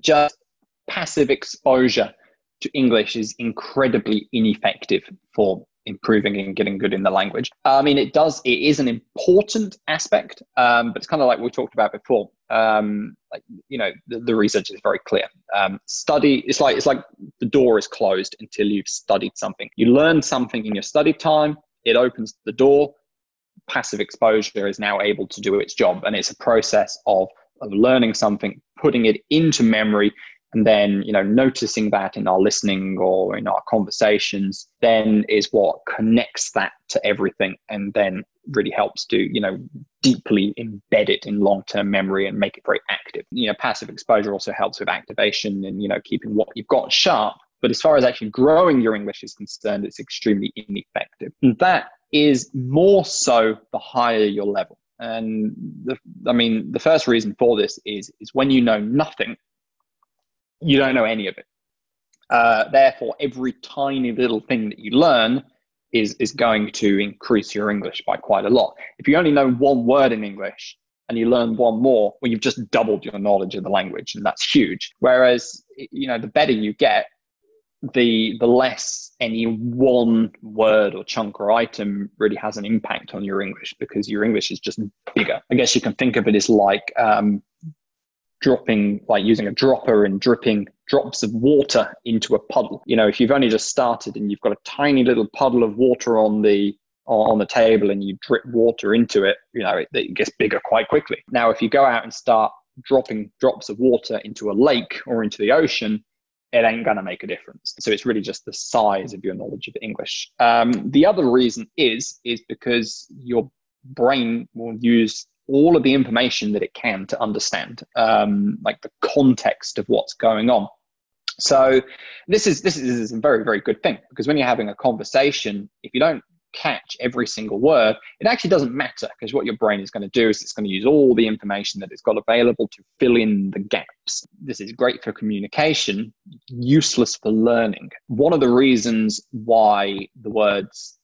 just passive exposure to English is incredibly ineffective for improving and getting good in the language. I mean, it is an important aspect, but it's kind of like we talked about before. The research is very clear. It's like the door is closed until you've studied something. You learn something in your study time, it opens the door. Passive exposure is now able to do its job, and it's a process of learning something, putting it into memory, and then, noticing that in our listening or in our conversations, then is what connects that to everything, and then really helps to, deeply embed it in long-term memory and make it very active. Passive exposure also helps with activation and, keeping what you've got sharp. But as far as actually growing your English is concerned, it's extremely ineffective. And that is more so the higher your level. And the first reason for this is when you know nothing, you don't know any of it. Therefore, every tiny little thing that you learn is going to increase your English by quite a lot. If you only know one word in English and you learn one more, well, you've just doubled your knowledge of the language, and that's huge. Whereas, the better you get, the less any one word or chunk or item really has an impact on your English, because your English is just bigger. I guess you can think of it as like using a dropper and dripping drops of water into a puddle. If you've only just started and you've got a tiny little puddle of water on the table and you drip water into it, it gets bigger quite quickly. Now, if you go out and start dropping drops of water into a lake or into the ocean, it ain't going to make a difference. So it's really just the size of your knowledge of English. The other reason is because your brain will use all of the information that it can to understand, like the context of what's going on. So this is a very, very good thing, because when you're having a conversation, if you don't catch every single word, it actually doesn't matter, because what your brain is going to do is it's going to use all the information that it's got available to fill in the gaps. This is great for communication, useless for learning. One of the reasons why the words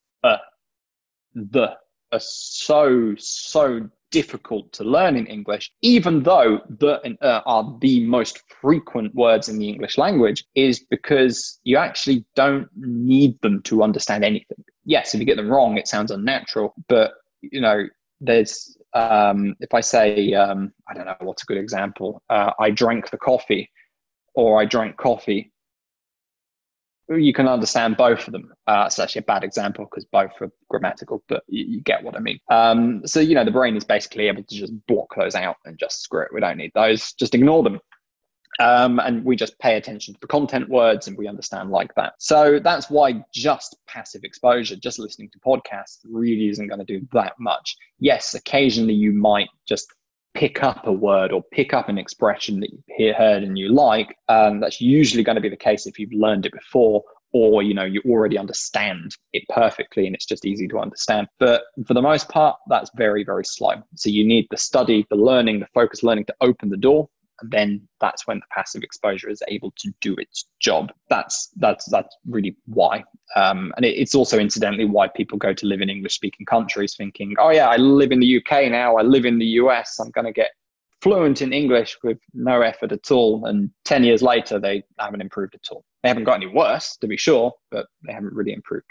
the are so difficult to learn in English, even though the and are the most frequent words in the English language, is because you actually don't need them to understand anything. Yes, if you get them wrong, it sounds unnatural, but there's if I say I don't know what's a good example. I drank the coffee, or I drank coffee. You can understand both of them. It's actually a bad example because both are grammatical, but you get what I mean. So, the brain is basically able to just block those out and just screw it. We don't need those. Just ignore them. And we just pay attention to the content words, and we understand like that. So that's why just passive exposure, just listening to podcasts, really isn't going to do that much. Yes, occasionally you might just pick up a word or pick up an expression that you heard and you like. That's usually going to be the case if you've learned it before, or you already understand it perfectly and it's just easy to understand. But for the most part, that's very, very slow. So you need the study, the learning, the focused learning to open the door, and then that's when the passive exposure is able to do its job. That's really why. And it's also incidentally why people go to live in English-speaking countries thinking, oh yeah, I live in the UK now, I live in the US, I'm going to get fluent in English with no effort at all. And 10 years later, they haven't improved at all. They haven't got any worse, to be sure, but they haven't really improved.